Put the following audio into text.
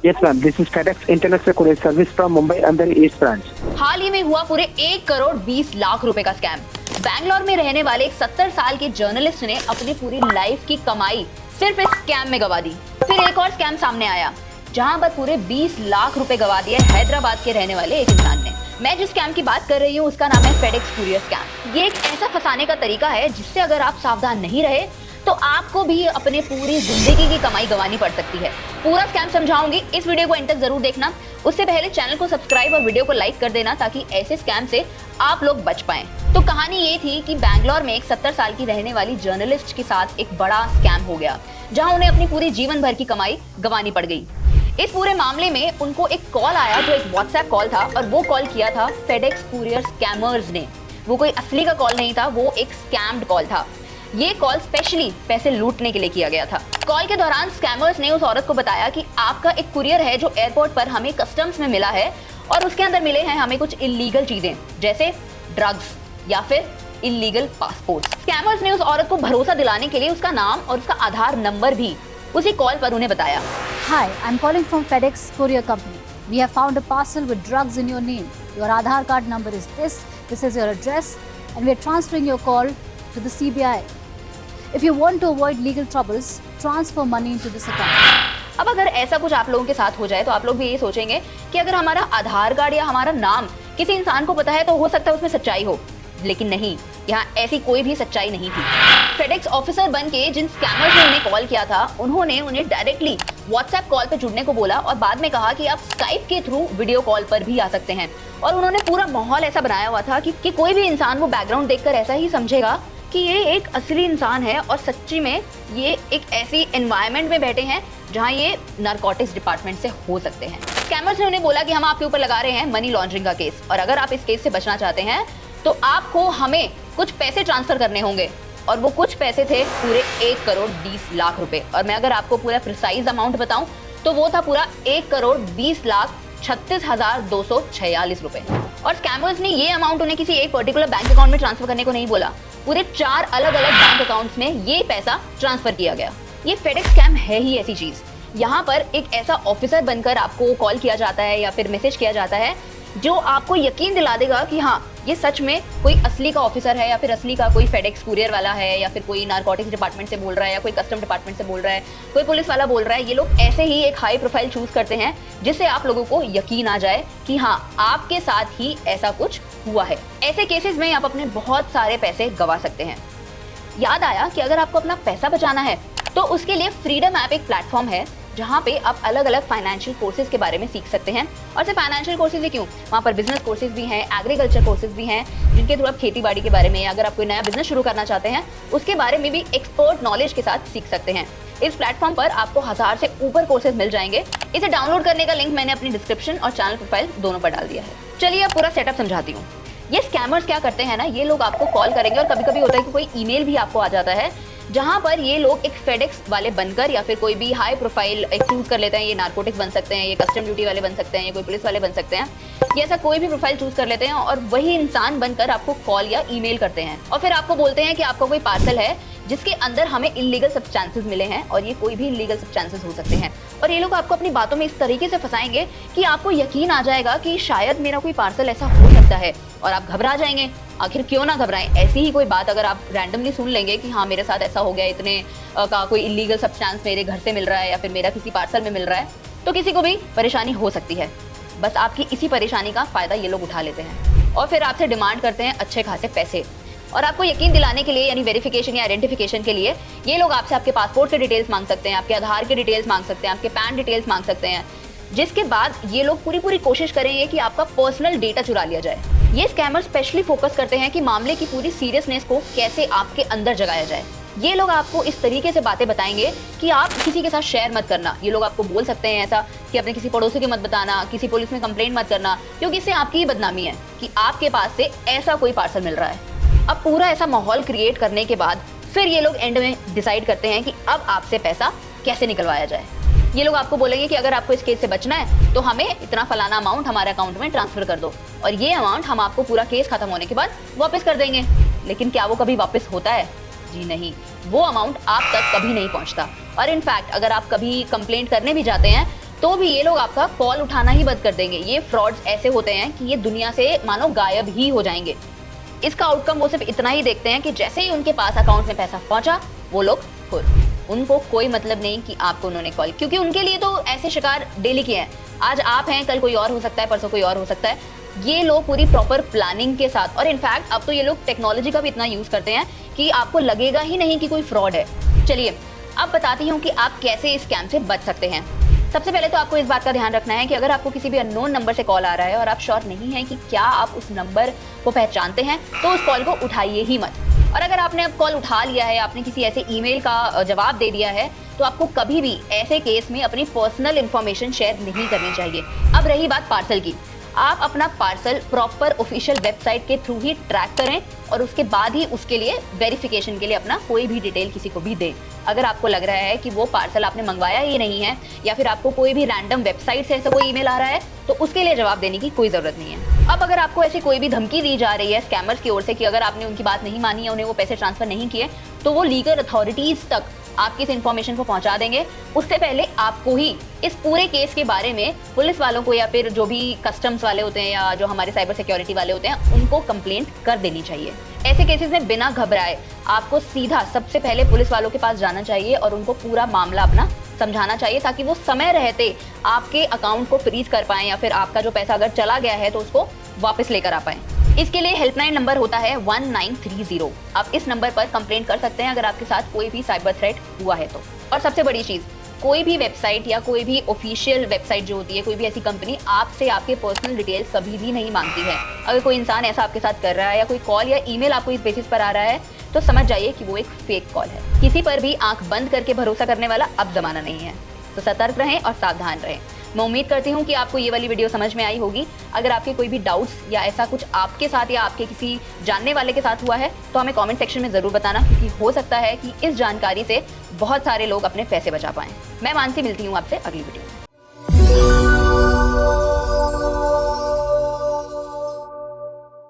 Yes, ma'am. This is FedEx International Courier Service from Mumbai under East Branch. हाल ही में हुआ पूरे 1 करोड़ 20 लाख रुपए का स्कैम। बैंगलोर में रहने वाले एक 70 साल के जर्नलिस्ट ने अपनी पूरी लाइफ की कमाई सिर्फ इस स्कैम में गवा दी। फिर एक और स्कैम सामने आया, जहां पर पूरे 20 लाख रुपए गवा दिए हैदराबाद के रहने वाले एक इंसान ने। मैं जिस स्कैम की बात कर रही हूँ उसका नाम है FedEx Courier स्कैम। ये एक ऐसा फंसाने का तरीका है जिससे अगर आप सावधान नहीं रहे तो आपको भी अपने पूरी जिंदगी की कमाई गंवानी पड़ सकती है। पूरा स्कैम समझाऊंगी, इस वीडियो को एंड तक जरूर देखना। उससे पहले चैनल को सब्सक्राइब और वीडियो को लाइक कर देना ताकि ऐसे स्कैम से आप लोग बच पाएं। तो कहानी ये थी कि बैंगलोर में एक 70 साल की रहने वाली जर्नलिस्ट के साथ एक बड़ा स्कैम हो गया, जहां उन्हें अपनी पूरी जीवन भर की कमाई गंवानी पड़ गई। इस पूरे मामले में उनको एक कॉल आया जो एक व्हाट्सएप कॉल था, और वो कॉल किया था FedEx Courier स्कैमर्स ने। वो कोई असली का कॉल नहीं था, वो एक स्कैम्ड कॉल था। ये कॉल स्पेशली पैसे लूटने के लिए किया गया था। कॉल के दौरान स्कैमर्स ने उस औरत को बताया कि आपका एक कुरियर है जो एयरपोर्ट पर हमें कस्टम्स में मिला है, और उसके अंदर मिले हैं हमें कुछ इलीगल चीजें जैसे ड्रग्स या फिर इलीगल पासपोर्ट। स्कैमर्स ने उस औरत को भरोसा दिलाने के लिए उसका नाम और उसका आधार नंबर भी उसी कॉल पर उन्हें बताया। Hi, I'm calling from FedEx Courier Company. We have found a parcel with drugs in your name. Your Aadhaar card number is this is your address, and we are transferring your call to the CBI. If you want to avoid legal troubles, transfer money into this account. अब अगर ऐसा कुछ आप लोगों के साथ हो जाए तो आप लोग भी ये सोचेंगे कि अगर हमारा आधार कार्ड या हमारा नाम किसी इंसान को पता है तो हो सकता है उसमें सच्चाई हो, लेकिन नहीं, यहाँ ऐसी कोई भी सच्चाई नहीं थी। FedEx ऑफिसर बन के जिन स्कैमर्स ने उन्हें कॉल किया था, उन्होंने उन्हें डायरेक्टली व्हाट्सएप कॉल पे जुड़ने को बोला और बाद में कहा कि आप स्काइप के थ्रू वीडियो कॉल पर भी आ सकते हैं। और उन्होंने पूरा माहौल ऐसा बनाया हुआ था कि कोई भी इंसान वो बैकग्राउंड देखकर ऐसा ही समझेगा कि ये एक असली इंसान है, और सच्ची में ये एक ऐसी एनवायरनमेंट में बैठे हैं जहां ये नारकोटिक्स डिपार्टमेंट से हो सकते हैं। स्कैमर्स ने उन्हें बोला कि हम आपके ऊपर लगा रहे हैं मनी लॉन्ड्रिंग का केस, और अगर आप इस केस से बचना चाहते हैं तो आपको हमें कुछ पैसे ट्रांसफर करने होंगे। और वो कुछ पैसे थे पूरे 1 करोड़ 20 लाख रुपए। और मैं अगर आपको पूरा प्रिसाइज अमाउंट बताऊं तो वो था पूरा 1 करोड़ 20 लाख 36,246 रुपए। और स्कैमर्स ने ये अमाउंट उन्हें किसी एक पर्टिकुलर बैंक अकाउंट में ट्रांसफर करने को नहीं बोला, पूरे 4 अलग अलग बैंक अकाउंट्स में ये पैसा ट्रांसफर किया गया। ये FedEx स्कैम है ही ऐसी चीज। यहाँ पर एक ऐसा ऑफिसर बनकर आपको कॉल किया जाता है या फिर मैसेज किया जाता है जो आपको यकीन दिला देगा कि हाँ, ये सच में कोई असली का ऑफिसर है, या फिर असली का कोई FedEx कुरियर वाला है, या फिर कोई नारकोटिक्स डिपार्टमेंट से बोल रहा है, या कोई कस्टम डिपार्टमेंट से बोल रहा है, कोई पुलिस वाला बोल रहा है। ये लोग ऐसे ही एक हाई प्रोफाइल चूज करते हैं जिससे आप लोगों को यकीन आ जाए कि हाँ, आपके साथ ही ऐसा कुछ हुआ है। ऐसे केसेस में आप अपने बहुत सारे पैसे गंवा सकते हैं। याद आया कि अगर आपको अपना पैसा बचाना है तो उसके लिए फ्रीडम ऐप एक प्लेटफॉर्म है जहाँ पे आप अलग अलग फाइनेंशियल कोर्सेज के बारे में सीख सकते हैं। और सिर्फ फाइनेंशियल कोर्सेज ही क्यों, वहाँ पर बिजनेस कोर्सेज भी हैं, एग्रीकल्चर कोर्सेज भी हैं, जिनके थ्रू आप खेती बाड़ी के बारे में, अगर आप कोई नया बिजनेस शुरू करना चाहते हैं उसके बारे में भी एक्सपर्ट नॉलेज के साथ सीख सकते हैं। इस प्लेटफॉर्म पर आपको 1000 से ऊपर कोर्सेज मिल जाएंगे। इसे डाउनलोड करने का लिंक मैंने अपनी डिस्क्रिप्शन और चैनल प्रोफाइल दोनों पर डाल दिया है। चलिए अब पूरा सेटअप समझाती हूँ। ये स्कैमर्स क्या करते हैं ना, ये लोग आपको कॉल करेंगे, और कभी कभी होता है कि कोई ईमेल भी आपको आ जाता है जहां पर ये लोग एक FedEx वाले बनकर या फिर कोई भी हाई प्रोफाइल एक चूज कर लेते हैं। ये नारकोटिक्स बन सकते हैं, ये कस्टम ड्यूटी वाले बन सकते हैं, ये कोई पुलिस वाले बन सकते हैं। ये ऐसा कोई भी प्रोफाइल चूज कर लेते हैं और वही इंसान बनकर आपको कॉल या ईमेल करते हैं, और फिर आपको बोलते हैं कि आपका कोई पार्सल है जिसके अंदर हमें इलीगल सब्सटेंसेस मिले हैं, और ये कोई भी इलीगल सब्सटेंसेस हो सकते हैं। और ये लोग आपको अपनी बातों में इस तरीके से फंसाएंगे कि आपको यकीन आ जाएगा कि शायद मेरा कोई पार्सल ऐसा हो सकता है, और आप घबरा जाएंगे। आखिर क्यों ना घबराएं, ऐसी ही कोई बात अगर आप रैंडमली सुन लेंगे कि हाँ, मेरे साथ ऐसा हो गया, इतने का कोई इलीगल सब्सटेंस मेरे घर से मिल रहा है या फिर मेरा किसी पार्सल में मिल रहा है, तो किसी को भी परेशानी हो सकती है। बस आपकी इसी परेशानी का फायदा ये लोग उठा लेते हैं और फिर आपसे डिमांड करते हैं अच्छे खासे पैसे। और आपको यकीन दिलाने के लिए, यानी वेरिफिकेशन या आइडेंटिफिकेशन के लिए, ये लोग आपसे आपके पासपोर्ट के डिटेल्स मांग सकते हैं, आपके आधार के डिटेल्स मांग सकते हैं, आपके पैन डिटेल्स मांग सकते हैं, जिसके बाद ये लोग पूरी कोशिश करेंगे कि आपका पर्सनल डेटा चुरा लिया जाए। ये स्कैमर स्पेशली फोकस करते हैं कि मामले की पूरी सीरियसनेस को कैसे आपके अंदर जगाया जाए। ये लोग आपको इस तरीके से बातें बताएंगे कि आप किसी के साथ शेयर मत करना। ये लोग आपको बोल सकते हैं ऐसा कि अपने किसी पड़ोसी को मत बताना, किसी पुलिस में कंप्लेंट मत करना, क्योंकि इससे आपकी ही बदनामी है कि आपके पास से ऐसा कोई पार्सल मिल रहा है। अब पूरा ऐसा माहौल क्रिएट करने के बाद फिर ये लोग एंड में डिसाइड करते हैं कि अब आपसे पैसा कैसे निकलवाया जाए। ये लोग आपको बोलेंगे कि अगर आपको इस केस से बचना है तो हमें इतना फलाना अमाउंट हमारे अकाउंट में ट्रांसफर कर दो, और ये अमाउंट हम आपको पूरा केस खत्म होने के बाद वापस कर देंगे। लेकिन क्या वो कभी वापस होता है? जी नहीं, वो अमाउंट आप तक कभी नहीं पहुंचता। और इनफैक्ट अगर आप कभी कंप्लेंट करने भी जाते हैं तो भी ये लोग आपका कॉल उठाना ही बंद कर देंगे। ये फ्रॉड्स ऐसे होते हैं कि ये दुनिया से मानो गायब ही हो जाएंगे। इसका आउटकम वो सिर्फ इतना ही देखते हैं कि जैसे ही उनके पास अकाउंट में पैसा पहुंचा वो लोग खुद, उनको कोई मतलब नहीं कि आपको उन्होंने कॉल, क्योंकि उनके लिए तो ऐसे शिकार डेली के हैं। आज आप हैं, कल कोई और हो सकता है, परसों कोई और हो सकता है। ये लोग पूरी प्रॉपर प्लानिंग के साथ, और इनफैक्ट अब तो ये लोग टेक्नोलॉजी का भी इतना यूज करते हैं कि आपको लगेगा ही नहीं कि कोई फ्रॉड है। चलिए अब बताती हूँ कि आप कैसे इस स्कैम से बच सकते हैं। सबसे पहले तो आपको इस बात का ध्यान रखना है कि अगर आपको किसी भी अननोन नंबर से कॉल आ रहा है और आप श्योर नहीं है कि क्या आप उस नंबर को पहचानते हैं, तो उस कॉल को उठाइए ही मत। और अगर आपने अब कॉल उठा लिया है, आपने किसी ऐसे ईमेल का जवाब दे दिया है, तो आपको कभी भी ऐसे केस में अपनी पर्सनल इंफॉर्मेशन शेयर नहीं करनी चाहिए। अब रही बात पार्सल की, आप अपना पार्सल प्रॉपर ऑफिशियल वेबसाइट के थ्रू ही ट्रैक करें और उसके बाद ही उसके लिए वेरिफिकेशन के लिए अपना कोई भी डिटेल किसी को भी दें। अगर आपको लग रहा है कि वो पार्सल आपने मंगवाया ही नहीं है या फिर आपको कोई भी रैंडम वेबसाइट से ऐसा कोई ईमेल आ रहा है, तो उसके लिए जवाब देने की कोई जरूरत नहीं है। अब अगर आपको ऐसी कोई भी धमकी दी जा रही है स्कैमर्स की ओर से कि अगर आपने उनकी बात नहीं मानी या उन्हें वो पैसे ट्रांसफर नहीं किए, तो वो लीगल अथॉरिटीज तक आपकी इस इन्फॉर्मेशन को पहुंचा देंगे। उससे पहले आपको ही इस पूरे केस के बारे में पुलिस वालों को या फिर जो भी कस्टम्स वाले होते हैं या जो हमारे साइबर सिक्योरिटी वाले होते हैं उनको कंप्लेंट कर देनी चाहिए। ऐसे केसेस में बिना घबराए आपको सीधा सबसे पहले पुलिस वालों के पास जाना चाहिए और उनको पूरा मामला अपना समझाना चाहिए, ताकि वो समय रहते आपके अकाउंट को फ्रीज कर पाएं या फिर आपका जो पैसा अगर चला गया है तो उसको वापस लेकर आ पाएं। इसके लिए हेल्पलाइन नंबर होता है 1930। आप इस नंबर पर कंप्लेंट कर सकते हैं अगर आपके साथ कोई भी साइबर थ्रेट हुआ है तो। और सबसे बड़ी चीज, कोई भी वेबसाइट या कोई भी ऑफिशियल वेबसाइट जो होती है, कोई भी ऐसी कंपनी आपसे आपके पर्सनल डिटेल्स कभी भी नहीं मांगती है। अगर कोई इंसान ऐसा आपके साथ कर रहा है या कोई कॉल या ईमेल आपको इस बेसिस पर आ रहा है, तो समझ जाइए कि वो एक फेक कॉल है। किसी पर भी आंख बंद करके भरोसा करने वाला अब जमाना नहीं है। तो सतर्क रहें और सावधान रहें। मैं उम्मीद करती हूँ कि आपको ये वाली वीडियो समझ में आई होगी। अगर आपके कोई भी डाउट्स या ऐसा कुछ आपके साथ या आपके किसी जानने वाले के साथ हुआ है तो हमें कमेंट सेक्शन में ज़रूर बताना, क्योंकि हो सकता है कि इस जानकारी से बहुत सारे लोग अपने पैसे बचा पाएं। मैं मानसी मिलती हूँ आपसे अगली वीडियो।